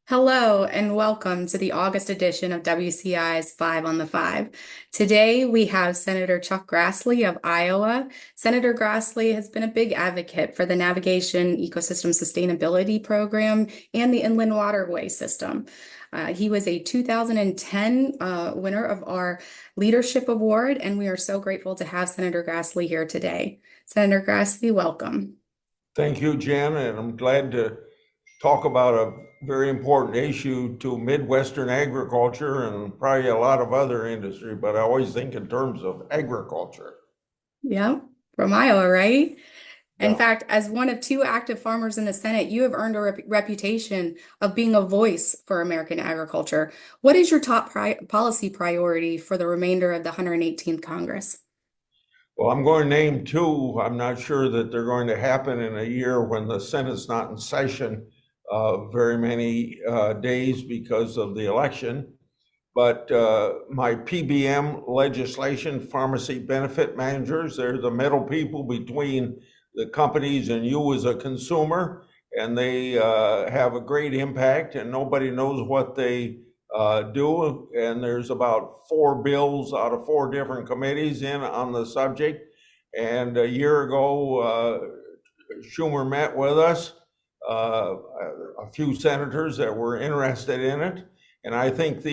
Hello and welcome to the August edition of WCI's Five on the Five. Today we have Senator Chuck Grassley of Iowa. Senator Grassley has been a big advocate for the Navigation Ecosystem Sustainability Program and the Inland Waterway System. He was a 2010 winner of our Leadership Award, and we are so grateful to have Senator Grassley here today. Senator Grassley, welcome. Thank you, Jen, and I'm glad to talk about a very important issue to Midwestern agriculture and probably a lot of other industry, but I always think in terms of agriculture. Yeah, from Iowa, right? In Yeah. fact, as one of two active farmers in the Senate, you have earned a reputation of being a voice for American agriculture. What is your top policy priority for the remainder of the 118th Congress? Well, I'm going to name two. I'm not sure that they're going to happen in a year when the Senate's not in session very many days because of the election. But my PBM legislation, pharmacy benefit managers, they're the middle people between the companies and you as a consumer, and they have a great impact, and nobody knows what they do. And there's about four bills out of four different committees in on the subject. And a year ago, Schumer met with us, a few senators that were interested in it. And I think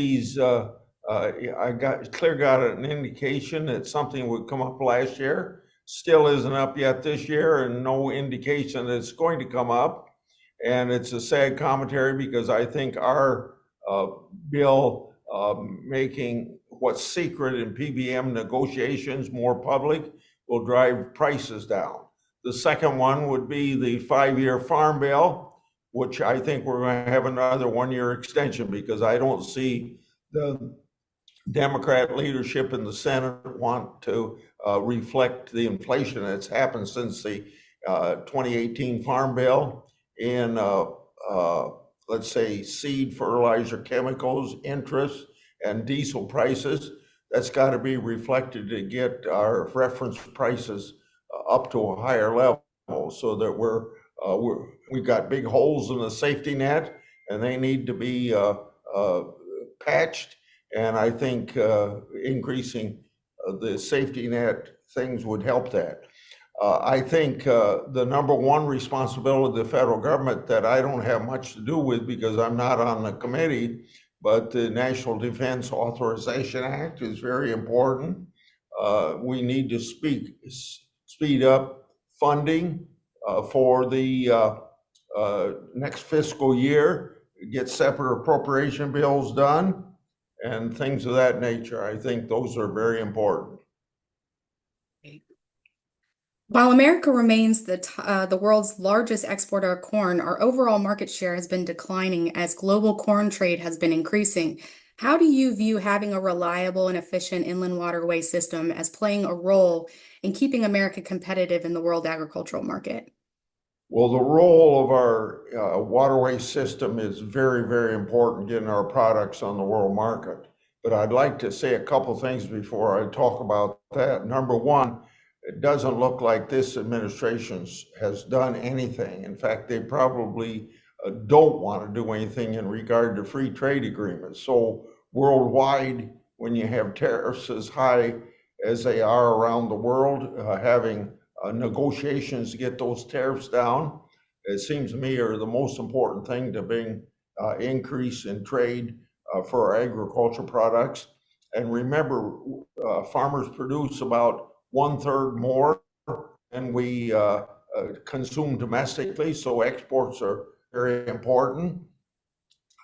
I got an indication that something would come up last year. Still isn't up yet this year, and no indication that it's going to come up. And it's a sad commentary because I think our bill making what's secret in PBM negotiations more public will drive prices down. The second one would be the 5-year farm bill, which I think we're going to have another 1-year extension because I don't see the Democrat leadership in the Senate want to reflect the inflation that's happened since the 2018 farm bill in, let's say, seed, fertilizer, chemicals, interest, and diesel prices. That's got to be reflected to get our reference prices up to a higher level so that we've got big holes in the safety net and they need to be patched. And I think increasing the safety net things would help that. I think the number one responsibility of the federal government that I don't have much to do with because I'm not on the committee, but the National Defense Authorization Act is very important. We need to speed up funding for the next fiscal year, get separate appropriation bills done, and things of that nature. I think those are very important. While America remains the world's largest exporter of corn, our overall market share has been declining as global corn trade has been increasing. How do you view having a reliable and efficient inland waterway system as playing a role in keeping America competitive in the world agricultural market? Well, the role of our waterway system is very, very important getting our products on the world market. But I'd like to say a couple things before I talk about that. Number one, it doesn't look like this administration has done anything. In fact, they probably don't want to do anything in regard to free trade agreements. So worldwide, when you have tariffs as high as they are around the world, having negotiations to get those tariffs down, it seems to me are the most important thing to bring increase in trade for our agricultural products. And remember, farmers produce about 1/3 more than we consume domestically, so exports are very important.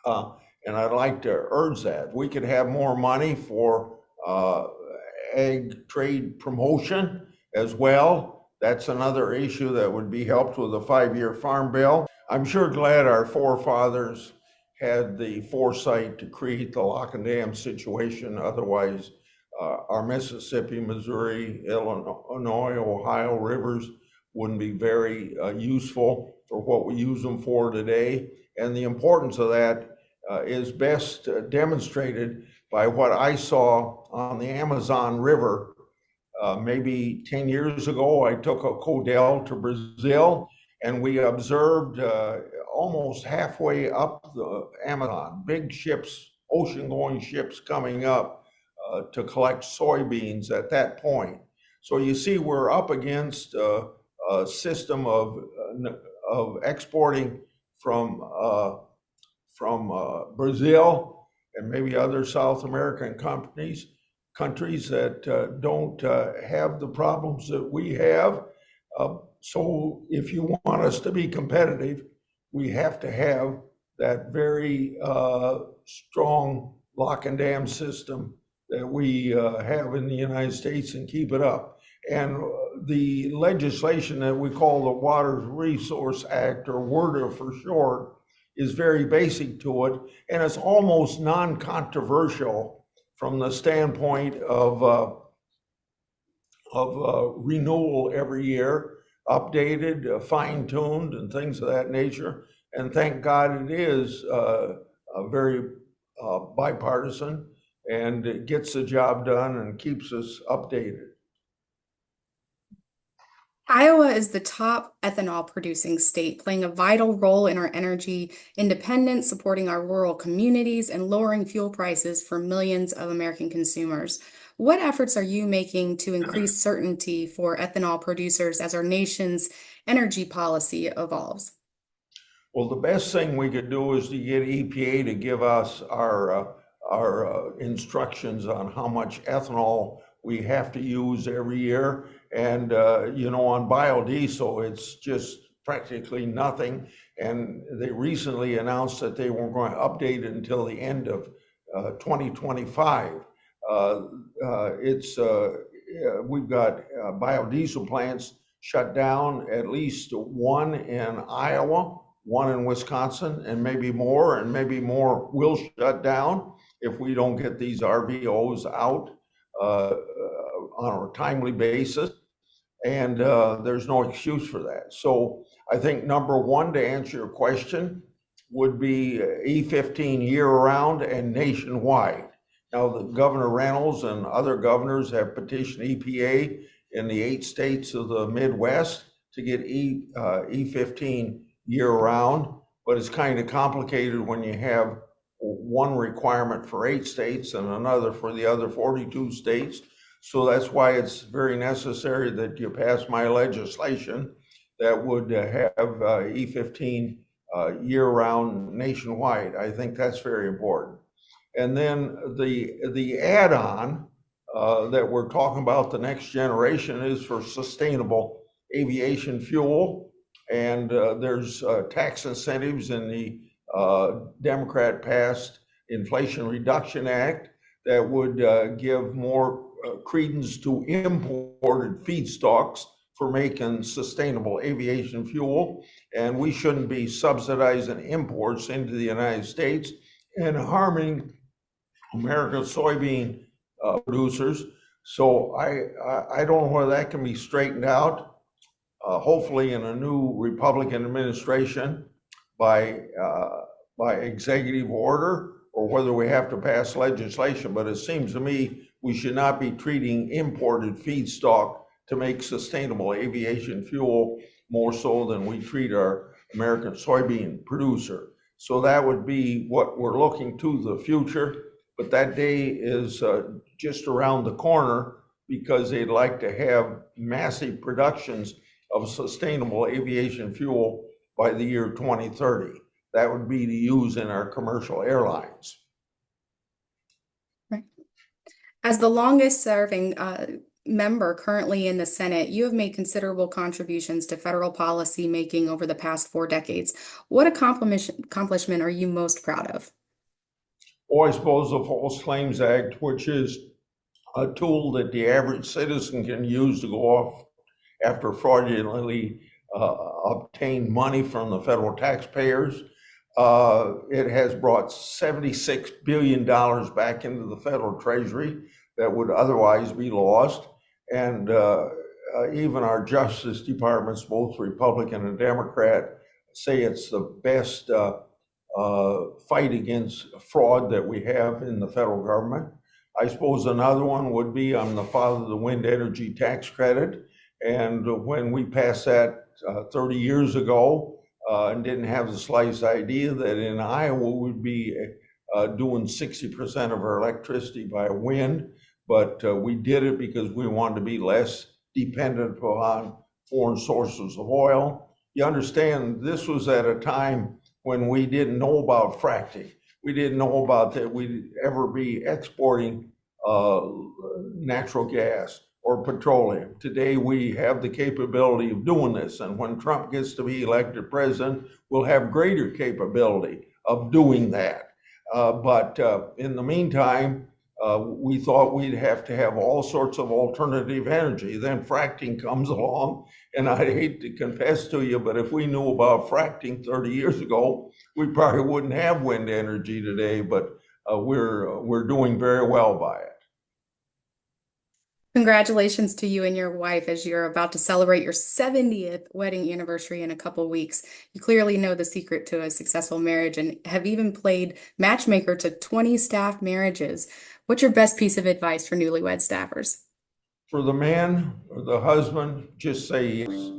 And I'd like to urge that. We could have more money for ag trade promotion as well. That's another issue that would be helped with a 5-year farm bill. I'm sure glad our forefathers had the foresight to create the lock and dam situation. Otherwise, our Mississippi, Missouri, Illinois, Ohio rivers wouldn't be very useful for what we use them for today. And the importance of that is best demonstrated by what I saw on the Amazon River. Maybe 10 years ago, I took a Codell to Brazil and we observed almost halfway up the Amazon, big ships, ocean-going ships coming up to collect soybeans at that point. So you see, we're up against a system of exporting from Brazil and maybe other South American countries that don't have the problems that we have. So if you want us to be competitive, we have to have that very strong lock and dam system that we have in the United States and keep it up. And the legislation that we call the Water Resource Act, or WRDA for short, is very basic to it, and it's almost non-controversial from the standpoint of renewal every year, updated, fine-tuned, and things of that nature. And thank God it is very bipartisan, and it gets the job done and keeps us updated. Iowa is the top ethanol producing state, playing a vital role in our energy independence, supporting our rural communities, and lowering fuel prices for millions of American consumers. What efforts are you making to increase certainty for ethanol producers as our nation's energy policy evolves? Well, the best thing we could do is to get EPA to give us our instructions on how much ethanol we have to use every year. And, on biodiesel, it's just practically nothing. And they recently announced that they weren't going to update it until the end of 2025. We've got biodiesel plants shut down, at least one in Iowa, one in Wisconsin, and maybe more will shut down if we don't get these RVOs out on a timely basis. And there's no excuse for that. So I think number one, to answer your question, would be E15 year-round and nationwide. Now, the Governor Reynolds and other governors have petitioned EPA in the 8 states of the Midwest to get E15 year-round, but it's kind of complicated when you have one requirement for 8 states and another for the other 42 states. So that's why it's very necessary that you pass my legislation that would have E15 year-round nationwide. I think that's very important. And then the add-on that we're talking about, the next generation, is for sustainable aviation fuel. And there's tax incentives in the Democrat-passed Inflation Reduction Act that would give more credence to imported feedstocks for making sustainable aviation fuel. And we shouldn't be subsidizing imports into the United States and harming American soybean producers. So I don't know whether that can be straightened out, hopefully in a new Republican administration by executive order, or whether we have to pass legislation. But it seems to me we should not be treating imported feedstock to make sustainable aviation fuel more so than we treat our American soybean producer. So that would be what we're looking to the future. But that day is just around the corner, because they'd like to have massive productions of sustainable aviation fuel by the year 2030. That would be to use in our commercial airlines. Right. As the longest serving member currently in the Senate, you have made considerable contributions to federal policy making over the past 4 decades. What accomplishment are you most proud of? Or I suppose the False Claims Act, which is a tool that the average citizen can use to go off after fraudulently obtained money from the federal taxpayers. It has brought $76 billion back into the federal treasury that would otherwise be lost. And even our Justice Departments, both Republican and Democrat, say it's the best fight against fraud that we have in the federal government. I suppose another one would be, I'm the father of the wind energy tax credit. And when we passed that 30 years ago, and didn't have the slightest idea that in Iowa we'd be doing 60% of our electricity by wind. But we did it because we wanted to be less dependent upon foreign sources of oil. You understand, this was at a time when we didn't know about fracking. We didn't know about that we'd ever be exporting natural gas or petroleum. Today, we have the capability of doing this. And when Trump gets to be elected president, we'll have greater capability of doing that. But in the meantime, we thought we'd have to have all sorts of alternative energy. Then fracking comes along, and I hate to confess to you, but if we knew about fracking 30 years ago, we probably wouldn't have wind energy today, but we're doing very well by it. Congratulations to you and your wife as you're about to celebrate your 70th wedding anniversary in a couple weeks. You clearly know the secret to a successful marriage and have even played matchmaker to 20 staff marriages. What's your best piece of advice for newlywed staffers? For the man or the husband, just say yes.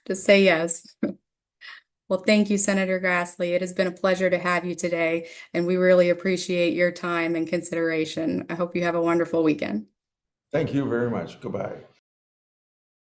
Just say yes. Well, thank you, Senator Grassley. It has been a pleasure to have you today, and we really appreciate your time and consideration. I hope you have a wonderful weekend. Thank you very much. Goodbye.